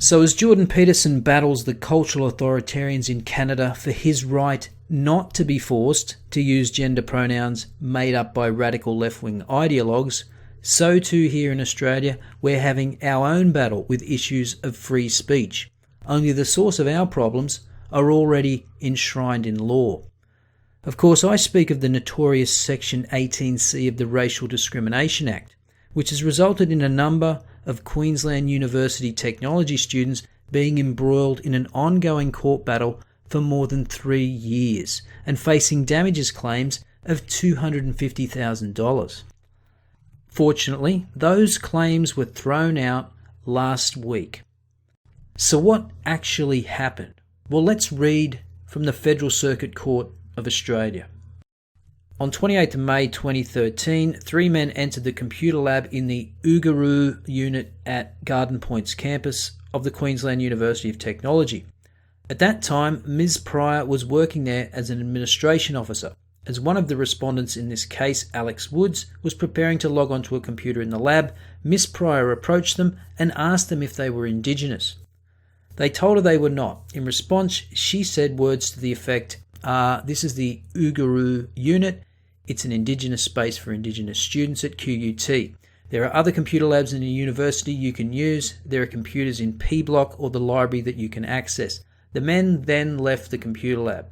So as Jordan Peterson battles the cultural authoritarians in Canada for his right not to be forced to use gender pronouns made up by radical left-wing ideologues, so too here in Australia we're having our own battle with issues of free speech. Only the source of our problems are already enshrined in law. Of course, I speak of the notorious Section 18C of the Racial Discrimination Act, which has resulted in a number of Queensland University technology students being embroiled in an ongoing court battle for more than 3 years and facing damages claims of $250,000. Fortunately, those claims were thrown out last week. So what actually happened? Well, let's read from the Federal Circuit Court of Australia. On 28th of May 2013, 3 men entered the computer lab in the Oogaroo unit at Garden Point's campus of the Queensland University of Technology. At that time, Ms. Pryor was working there as an administration officer, as one of the respondents in this case, Alex Woods, was preparing to log onto a computer in the lab. Ms. Pryor approached them and asked them if they were Indigenous. They told her they were not. In response, she said words to the effect, this is the Oogaroo unit. It's an Indigenous space for Indigenous students at QUT. There are other computer labs in the university you can use. There are computers in P Block or the library that you can access. The men then left the computer lab.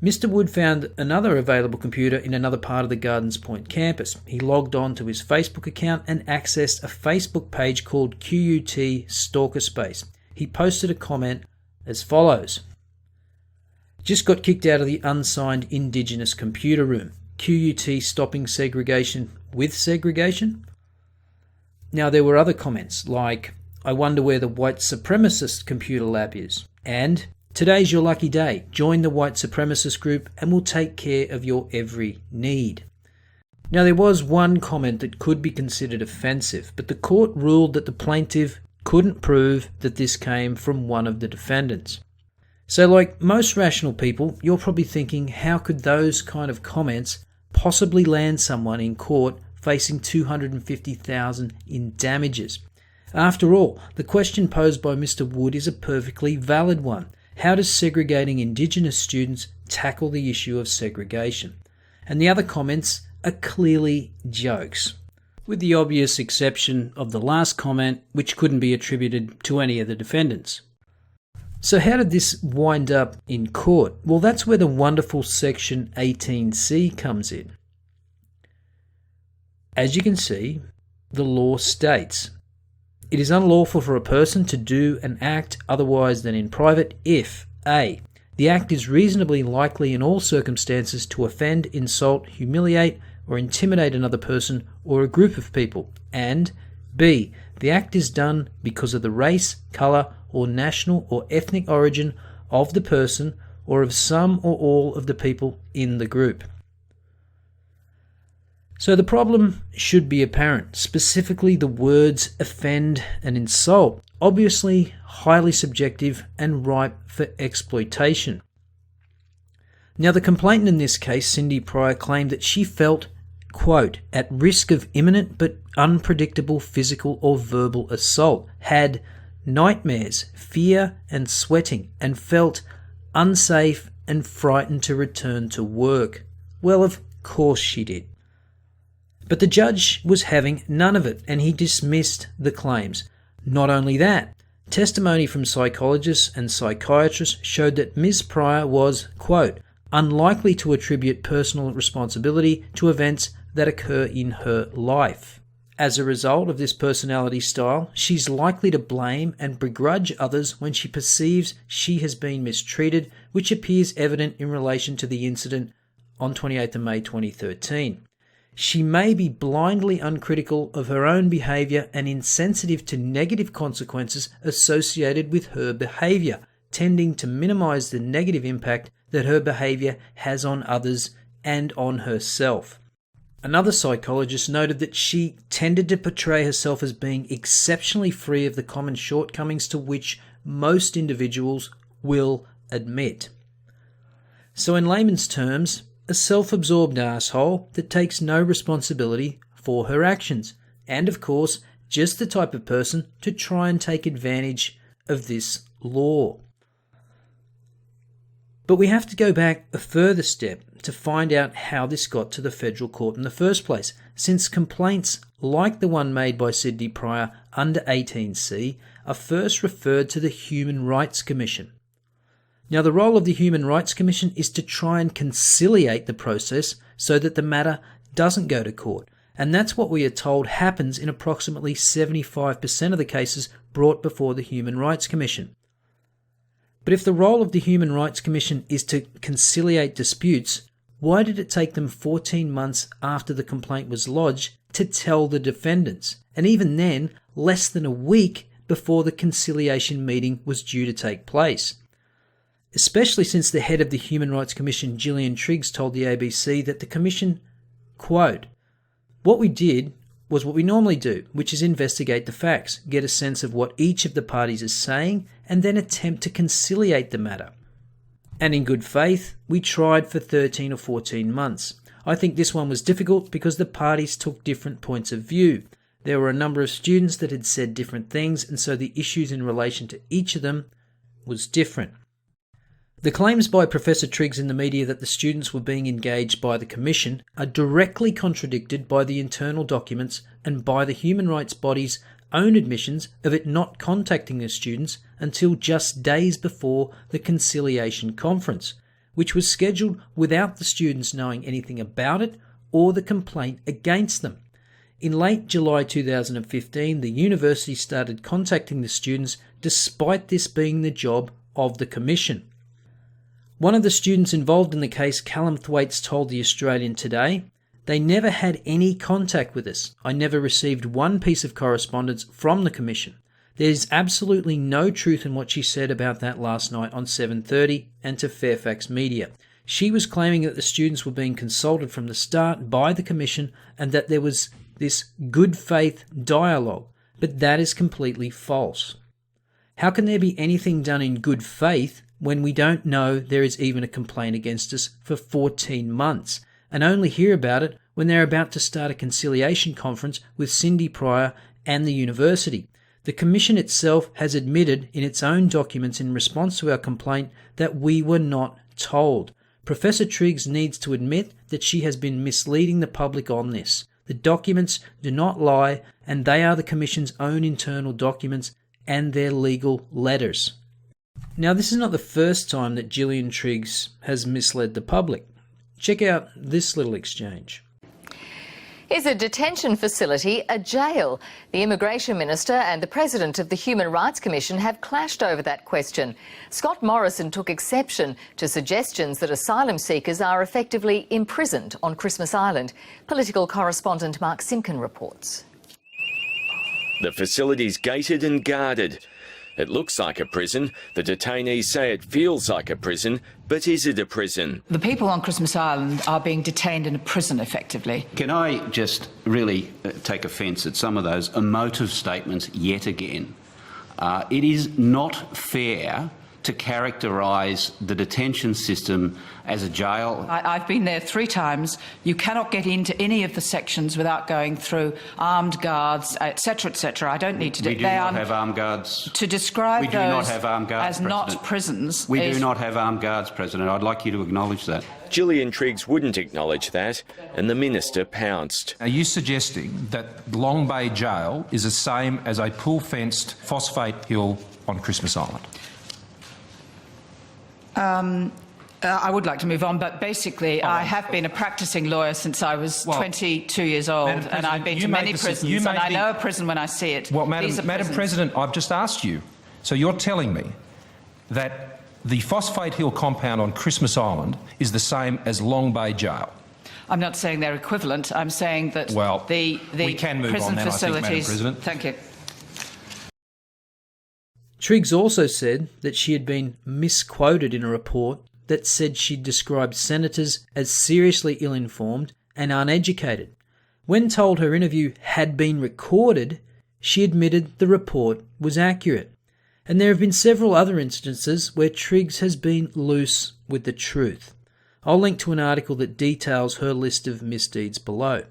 Mr. Wood found another available computer in another part of the Gardens Point campus. He logged on to his Facebook account and accessed a Facebook page called QUT Stalker Space. He posted a comment as follows. Just got kicked out of the unsigned Indigenous computer room. QUT stopping segregation with segregation? Now there were other comments like, I wonder where the white supremacist computer lab is. And, today's your lucky day. Join the white supremacist group and we'll take care of your every need. Now there was one comment that could be considered offensive, but the court ruled that the plaintiff couldn't prove that this came from one of the defendants. So like most rational people, you're probably thinking, how could those kind of comments possibly land someone in court facing $250,000 in damages? After all, the question posed by Mr. Wood is a perfectly valid one. How does segregating Indigenous students tackle the issue of segregation? And the other comments are clearly jokes, with the obvious exception of the last comment, which couldn't be attributed to any of the defendants. So how did this wind up in court? Well, that's where the wonderful Section 18C comes in. As you can see, the law states, it is unlawful for a person to do an act otherwise than in private if A. The act is reasonably likely in all circumstances to offend, insult, humiliate, or intimidate another person or a group of people, and B. The act is done because of the race, colour, or national or ethnic origin of the person or of some or all of the people in the group. So the problem should be apparent, specifically the words offend and insult, obviously highly subjective and ripe for exploitation. Now the complainant in this case, Cindy Pryor, claimed that she felt, quote, at risk of imminent but unpredictable physical or verbal assault, had nightmares, fear and sweating, and felt unsafe and frightened to return to work. Well, of course she did. But the judge was having none of it, and he dismissed the claims. Not only that, testimony from psychologists and psychiatrists showed that Ms. Pryor was, quote, unlikely to attribute personal responsibility to events that occur in her life. As a result of this personality style, she's likely to blame and begrudge others when she perceives she has been mistreated, which appears evident in relation to the incident on 28th of May 2013. She may be blindly uncritical of her own behaviour and insensitive to negative consequences associated with her behaviour, tending to minimise the negative impact that her behaviour has on others and on herself. Another psychologist noted that she tended to portray herself as being exceptionally free of the common shortcomings to which most individuals will admit. So in layman's terms, a self-absorbed asshole that takes no responsibility for her actions. And of course, just the type of person to try and take advantage of this law. But we have to go back a further step to find out how this got to the federal court in the first place, since complaints like the one made by Sydney Pryor under 18C are first referred to the Human Rights Commission. Now, the role of the Human Rights Commission is to try and conciliate the process so that the matter doesn't go to court, and that's what we are told happens in approximately 75% of the cases brought before the Human Rights Commission. But if the role of the Human Rights Commission is to conciliate disputes, why did it take them 14 months after the complaint was lodged to tell the defendants, and even then, less than a week before the conciliation meeting was due to take place? Especially since the head of the Human Rights Commission, Gillian Triggs, told the ABC that the Commission, quote, "What we did was what we normally do, which is investigate the facts, get a sense of what each of the parties is saying, and then attempt to conciliate the matter. And in good faith, we tried for 13 or 14 months. I think this one was difficult because the parties took different points of view. There were a number of students that had said different things, and so the issues in relation to each of them was different." The claims by Professor Triggs in the media that the students were being engaged by the Commission are directly contradicted by the internal documents and by the human rights body's own admissions of it not contacting the students until just days before the conciliation conference, which was scheduled without the students knowing anything about it or the complaint against them. In late July 2015, the university started contacting the students despite this being the job of the Commission. One of the students involved in the case, Callum Thwaites, told the Australian Today, "They never had any contact with us. I never received one piece of correspondence from the Commission. There's absolutely no truth in what she said about that last night on 7:30 and to Fairfax Media. She was claiming that the students were being consulted from the start by the Commission and that there was this good faith dialogue, but that is completely false. How can there be anything done in good faith when we don't know there is even a complaint against us for 14 months, and only hear about it when they're about to start a conciliation conference with Cindy Pryor and the university? The Commission itself has admitted in its own documents in response to our complaint that we were not told. Professor Triggs needs to admit that she has been misleading the public on this. The documents do not lie, and they are the Commission's own internal documents and their legal letters. Now, this is not the first time that Gillian Triggs has misled the public. Check out this little exchange. Is a detention facility a jail? The Immigration Minister and the President of the Human Rights Commission have clashed over that question. Scott Morrison took exception to suggestions that asylum seekers are effectively imprisoned on Christmas Island. Political correspondent Mark Simkin reports. The facility's gated and guarded. It looks like a prison. The detainees say it feels like a prison, but is it a prison? The people on Christmas Island are being detained in a prison, effectively. Can I just really take offence at some of those emotive statements yet again? It is not fair to characterise the detention system as a jail. I've been there 3 times. You cannot get into any of the sections without going through armed guards, etc., etc. I don't need to do. We do not have armed guards. To describe we do those not have armed guards, as not prisons. We do not have armed guards, President. I'd like you to acknowledge that. Gillian Triggs wouldn't acknowledge that, and the Minister pounced. Are you suggesting that Long Bay Jail is the same as a pool-fenced Phosphate Hill on Christmas Island? I would like to move on, but basically I have been a practising lawyer since I was 22 years old, and I've been to many prisons, and I know a prison when I see it. Well, Madam President, I've just asked you. So you're telling me that the Phosphate Hill compound on Christmas Island is the same as Long Bay Jail? I'm not saying they're equivalent. I'm saying that the we can move prison on then, facilities... I think, Madam President. Thank you. Triggs also said that she had been misquoted in a report that said she'd described senators as seriously ill-informed and uneducated. When told her interview had been recorded, she admitted the report was accurate. And there have been several other instances where Triggs has been loose with the truth. I'll link to an article that details her list of misdeeds below.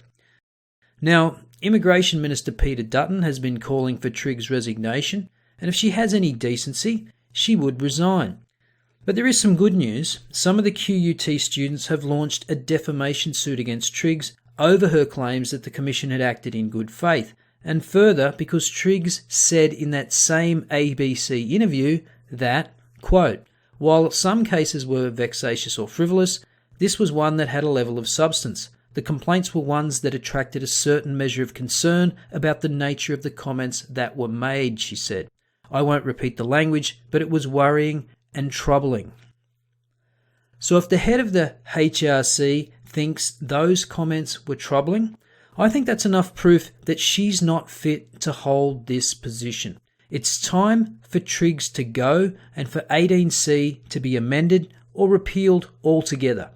Now, Immigration Minister Peter Dutton has been calling for Triggs' resignation, and if she has any decency, she would resign. But there is some good news. Some of the QUT students have launched a defamation suit against Triggs over her claims that the Commission had acted in good faith, and further because Triggs said in that same ABC interview that, quote, "While some cases were vexatious or frivolous, this was one that had a level of substance. The complaints were ones that attracted a certain measure of concern about the nature of the comments that were made," she said. "I won't repeat the language, but it was worrying and troubling." So if the head of the HRC thinks those comments were troubling, I think that's enough proof that she's not fit to hold this position. It's time for Triggs to go and for 18C to be amended or repealed altogether.